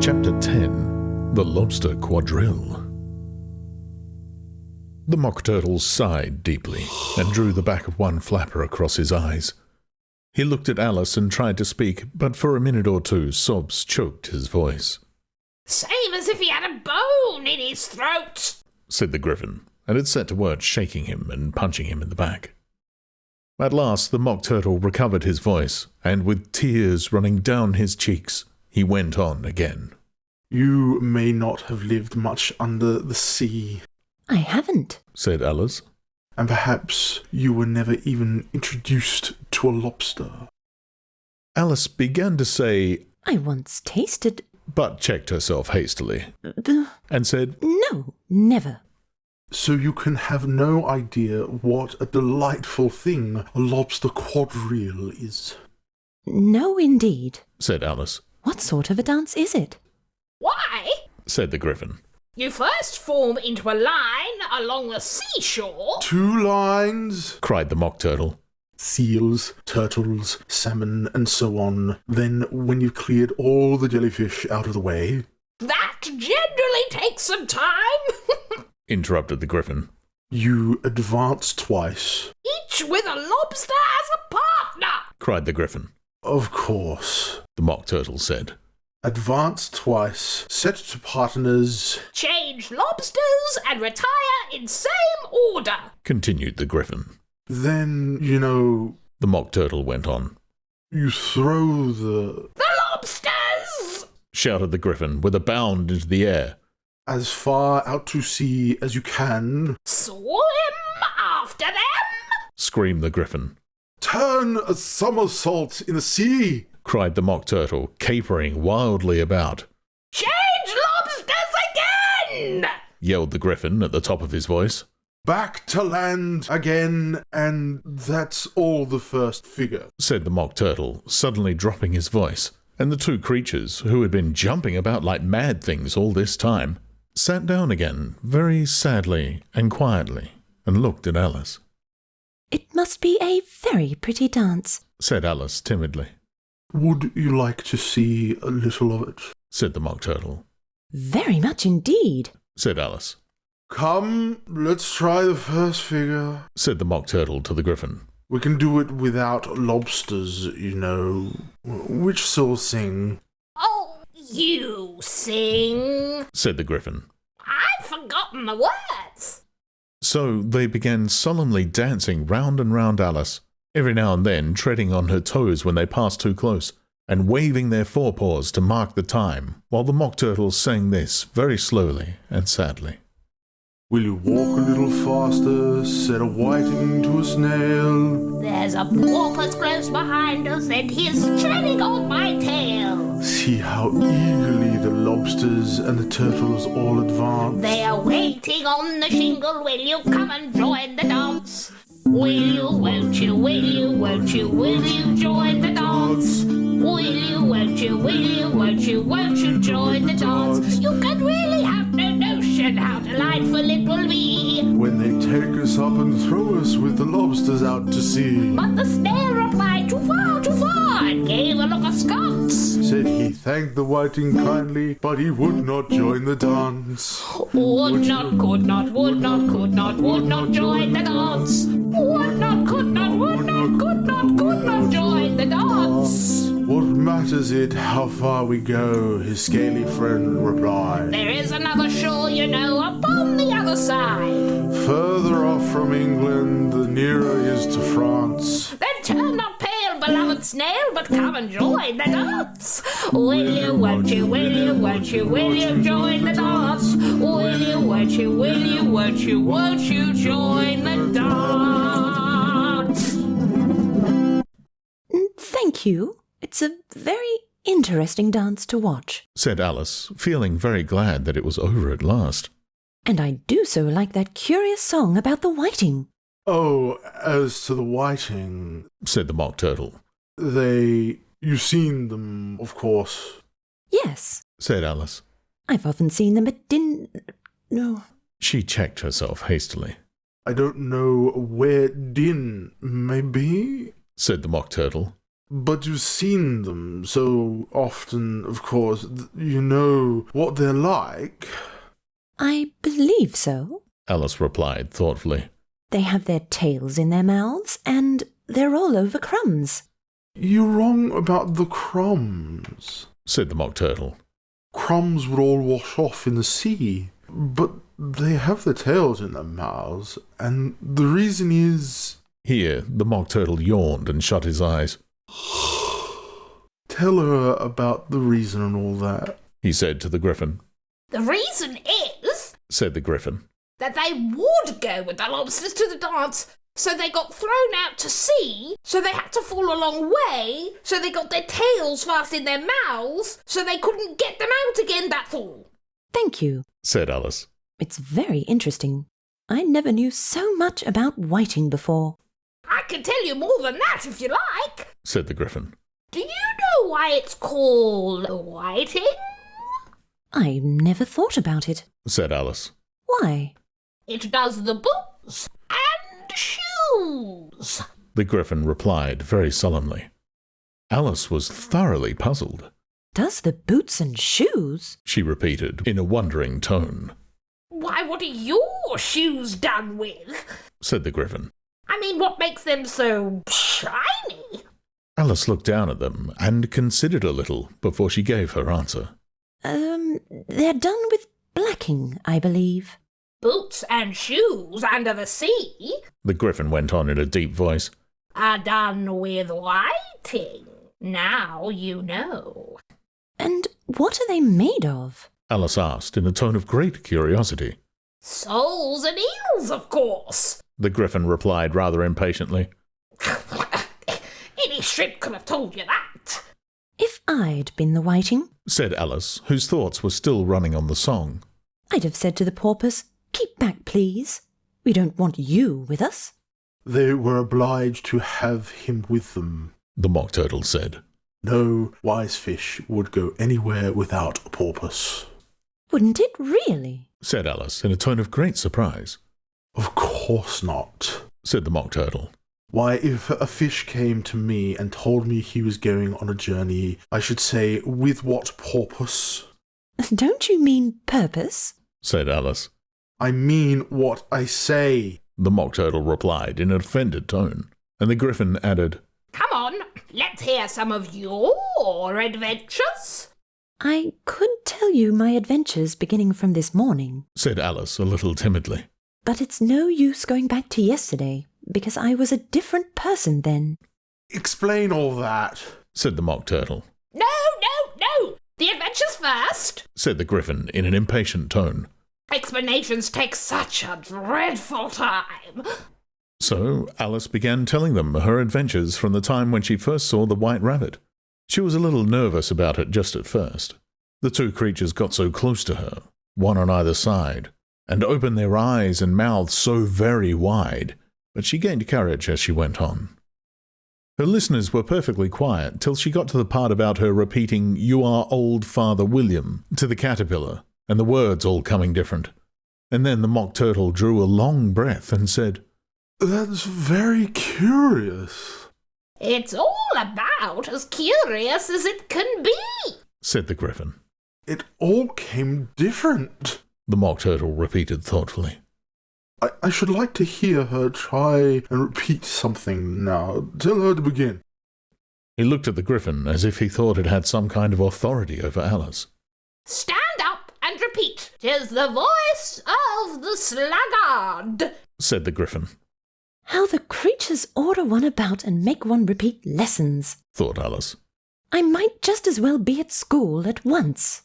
Chapter 10. The Lobster Quadrille. The Mock Turtle sighed deeply and drew the back of one flapper across his eyes. He looked at Alice and tried to speak, but for a minute or two sobs choked his voice. "Same as if he had a bone in his throat," said the Griffin, and it set to work shaking him and punching him in the back. At last the Mock Turtle recovered his voice, and with tears running down his cheeks, he went on again. "You may not have lived much under the sea." "I haven't," said Alice. "And perhaps you were never even introduced to a lobster." Alice began to say, "I once tasted..." but checked herself hastily, and said, "No, never." "So you can have no idea what a delightful thing a lobster quadrille is." "No, indeed." said Alice. "What sort of a dance is it?" "Why, said the Griffin. you first form into a line along the seashore." "2 lines," cried the Mock Turtle. "Seals, turtles, salmon, and so on. Then, when you've cleared all the jellyfish out of the way..." "That generally takes some time," interrupted the Griffin. "You advance twice." "each with a lobster as a partner." cried the Griffin. "Of course. The Mock Turtle said. Advance twice, set to partners..." "Change lobsters and retire in same order," continued the Griffin. "Then, you know..." the Mock Turtle went on. "You throw the..." "The lobsters!" shouted the Griffin with a bound into the air. "As far out to sea as you can..." "Swim after them!" screamed the Griffin. "Turn a somersault in the sea!" cried the Mock Turtle, capering wildly about. "Change lobsters again!" yelled the Griffin at the top of his voice. "Back to land again, and that's all the first figure," said the Mock Turtle, suddenly dropping his voice, and the two creatures, who had been jumping about like mad things all this time, sat down again very sadly and quietly and looked at Alice. "It must be a very pretty dance," said Alice timidly. "Would you like to see a little of it?" said the Mock Turtle. "Very much indeed," said Alice. "Come, let's try the first figure." said the Mock Turtle to the Griffin. "We can do it without lobsters, you know. Which shall sing?" "Oh, you sing," said the Griffin. "I've forgotten the words." So they began solemnly dancing round and round Alice, every now and then treading on her toes when they passed too close, and waving their forepaws to mark the time, while the Mock Turtle sang this very slowly and sadly. "Will you walk a little faster, set a whiting to a snail? "There's a porpoise close behind us, and he's treading on my tail. See how eagerly the lobsters and the turtles all advance. They are waiting on the shingle. Will you come and join the dance? Will you, won't you, will you, won't you, will you join the dance? Will you, won't you, will you, won't you, won't you join the dance? You can really have no notion how delightful it will be." When they take us up and throw us with the lobsters out to sea. But the snail replied, too far, and gave a look askance. Said he thanked the whiting kindly, but he would not join the dance. Would not, could not, would not, could not, would not join the dance. Would not, could not, would not, could not, could not join the dance. "What matters it how far we go?" his scaly friend replied. "There is another shore, you know, upon the other side." "Further off from England, the nearer is to France." "Then turn not pale, beloved snail, but come and join the dance. Will you, won't you, will you, won't you, will you join the dance? Will you, won't you, will you, won't you, won't you join the dance?" "Thank you. It's a very interesting dance to watch," said Alice, feeling very glad that it was over at last. "And I do so like that curious song about the whiting." "Oh, as to the whiting," said the Mock Turtle. You've seen them, of course." "Yes," said Alice. "I've often seen them, but didn't... no." She checked herself hastily. "I don't know where Din may be," said the Mock Turtle. But you've seen them so often, of course, you know what they're like. I believe so, Alice replied thoughtfully. They have their tails in their mouths, and they're all over crumbs. You're wrong about the crumbs, said the Mock Turtle. Crumbs would all wash off in the sea, but they have their tails in their mouths, and the reason is... Here, the Mock Turtle yawned and shut his eyes. Tell her about the reason and all that, he said to the Griffin. The reason is, said the Griffin, that they would go with the lobsters to the dance, so they got thrown out to sea, so they had to fall a long way, so they got their tails fast in their mouths, so they couldn't get them out again, that's all. Thank you, said Alice. It's very interesting. I never knew so much about whiting before. I can tell you more than that if you like, said the Griffin. Do you know why it's called whiting? I never thought about it. Said Alice. Why? It does the boots and shoes. The Griffin replied very solemnly. Alice was thoroughly puzzled. Does the boots and shoes? She repeated in a wondering tone. Why, what are your shoes done with? Said the Griffin. I mean, what makes them so shiny? Alice looked down at them and considered a little before she gave her answer. They're done with blacking, I believe. Boots and shoes under the sea, The Griffin went on in a deep voice, are done with whiting. Now you know. And what are they made of? Alice asked in a tone of great curiosity. Soles and eels, of course. The Griffin replied rather impatiently. Any shrimp could have told you that. If I'd been the whiting, Said Alice, whose thoughts were still running on the song. I'd have said to the porpoise, keep back, please. We don't want you with us. They were obliged to have him with them. The Mock Turtle said. No wise fish would go anywhere without a porpoise. Wouldn't it really? Said Alice in a tone of great surprise. Of course not, Said the Mock Turtle. Why, if a fish came to me and told me he was going on a journey, I should say, with what purpose? Don't you mean purpose? Said Alice. I mean what I say. The Mock Turtle replied in an offended tone, and the Griffin added, Come on, let's hear some of your adventures. I could tell you my adventures beginning from this morning. Said Alice a little timidly. But it's no use going back to yesterday, because I was a different person then. Explain all that, Said the Mock Turtle. No. The adventures first. Said the Griffin in an impatient tone. Explanations take such a dreadful time. So Alice began telling them her adventures from the time when she first saw the White Rabbit. She was a little nervous about it just at first. The two creatures got so close to her, one on either side, and opened their eyes and mouths so very wide, but she gained courage as she went on. Her listeners were perfectly quiet till she got to the part about her repeating, "You are old Father William," to the caterpillar, and the words all coming different. And then the Mock Turtle drew a long breath and said, That's very curious. It's all about as curious as it can be. Said the Griffin. It all came different. The Mock Turtle repeated thoughtfully. I should like to hear her try and repeat something now. Tell her to begin. He looked at the Griffin as if he thought it had some kind of authority over Alice. Stand up and repeat. 'Tis the voice of the sluggard. Said the Griffin. How the creatures order one about and make one repeat lessons, Thought Alice. I might just as well be at school at once.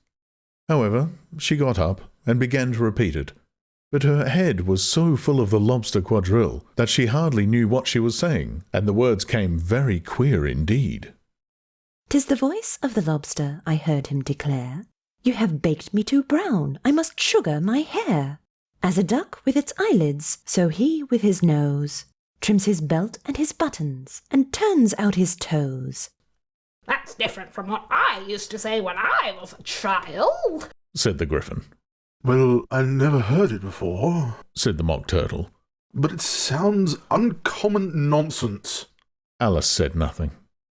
However, she got up and began to repeat it, but her head was so full of the lobster quadrille that she hardly knew what she was saying, and the words came very queer indeed. "'Tis the voice of the lobster," I heard him declare. "You have baked me too brown, I must sugar my hair. As a duck with its eyelids, so he with his nose trims his belt and his buttons, and turns out his toes." That's different from what I used to say when I was a child. Said the Griffin. Well, I never heard it before, Said the Mock Turtle. but it sounds uncommon nonsense. Alice said nothing.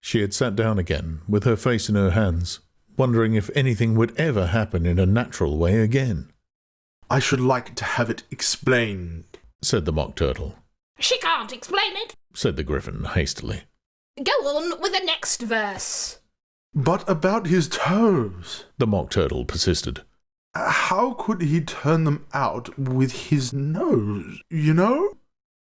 She had sat down again, with her face in her hands, wondering if anything would ever happen in a natural way again. I should like to have it explained, said the Mock Turtle. She can't explain it. Said the Griffin hastily. Go on with the next verse. But about his toes. The Mock Turtle persisted. How could he turn them out with his nose, you know?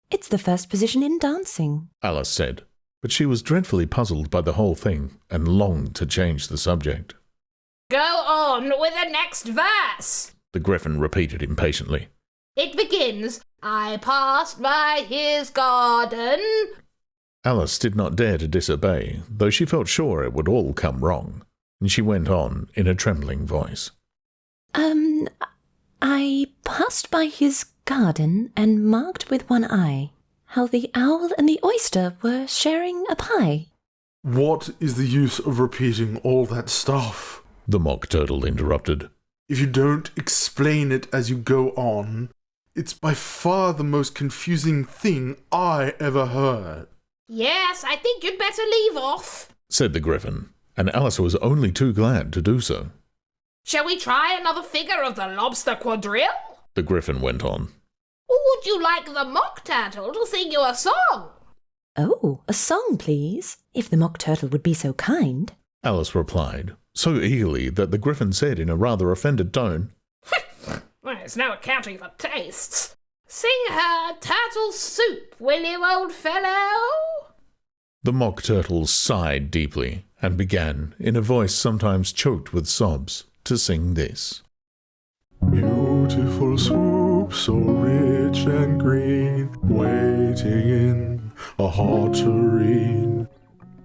It's the first position in dancing, Alice said, but she was dreadfully puzzled by the whole thing and longed to change the subject. Go on with the next verse. The Griffin repeated impatiently. It begins, I passed by his garden. Alice did not dare to disobey, though she felt sure it would all come wrong, and she went on in a trembling voice. I passed by his garden and marked with one eye how the owl and the oyster were sharing a pie. What is the use of repeating all that stuff? The Mock Turtle interrupted. If you don't explain it as you go on, it's by far the most confusing thing I ever heard. Yes, I think you'd better leave off, said the Griffin, and Alice was only too glad to do so. Shall we try another figure of the lobster quadrille? The Griffin went on. Or would you like the Mock Turtle to sing you a song? Oh, a song, please, if the Mock Turtle would be so kind. Alice replied, so eagerly that the Griffin said in a rather offended tone, There's no accounting for tastes. Sing her turtle soup, will you, old fellow? The Mock Turtle sighed deeply and began, in a voice sometimes choked with sobs, to sing this. Beautiful soup, so rich and green, waiting in a hot tureen.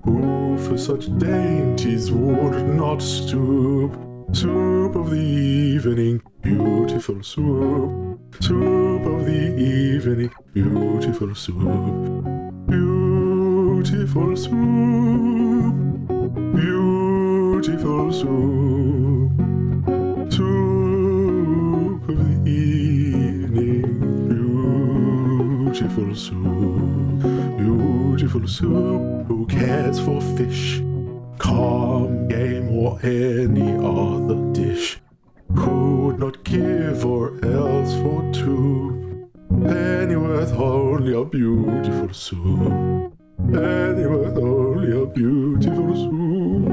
Who for such dainties would not stoop? Soup of the evening, beautiful soup. Soup of the evening, beautiful soup. Beautiful soup. Beautiful soup. Soup of the evening, beautiful soup. Beautiful soup, who cares for fish? Calm game or any other dish. Who would not give or else for two? Pennyworth only a beautiful soup. Pennyworth only a beautiful soup.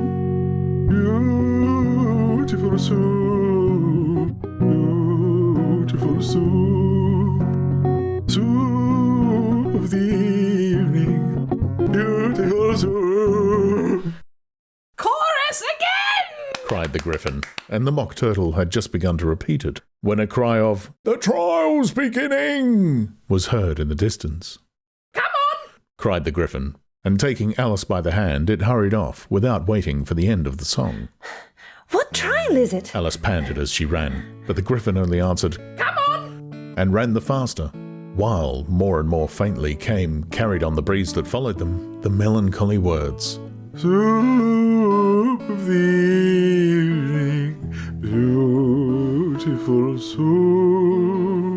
Beautiful soup. Beautiful soup. Soup of the evening. Beautiful soup. Chorus again! Cried the Griffin, and the Mock Turtle had just begun to repeat it, when a cry of, "The trial's beginning!" was heard in the distance. Come on! Cried the Griffin, and taking Alice by the hand, it hurried off without waiting for the end of the song. What trial is it? Alice panted as she ran, but the Griffin only answered, Come on! and ran the faster, while more and more faintly came, carried on the breeze that followed them, the melancholy words, Soup of the evening, beautiful soup.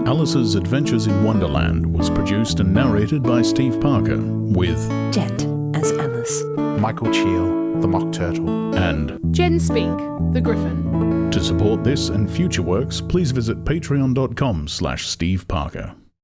Alice's Adventures in Wonderland was produced and narrated by Steve Parker, with Jet as Alice. Michael Cheel, the Mock Turtle. and Jen Speake, the Griffin. to support this and future works, please visit patreon.com/Steve Parker.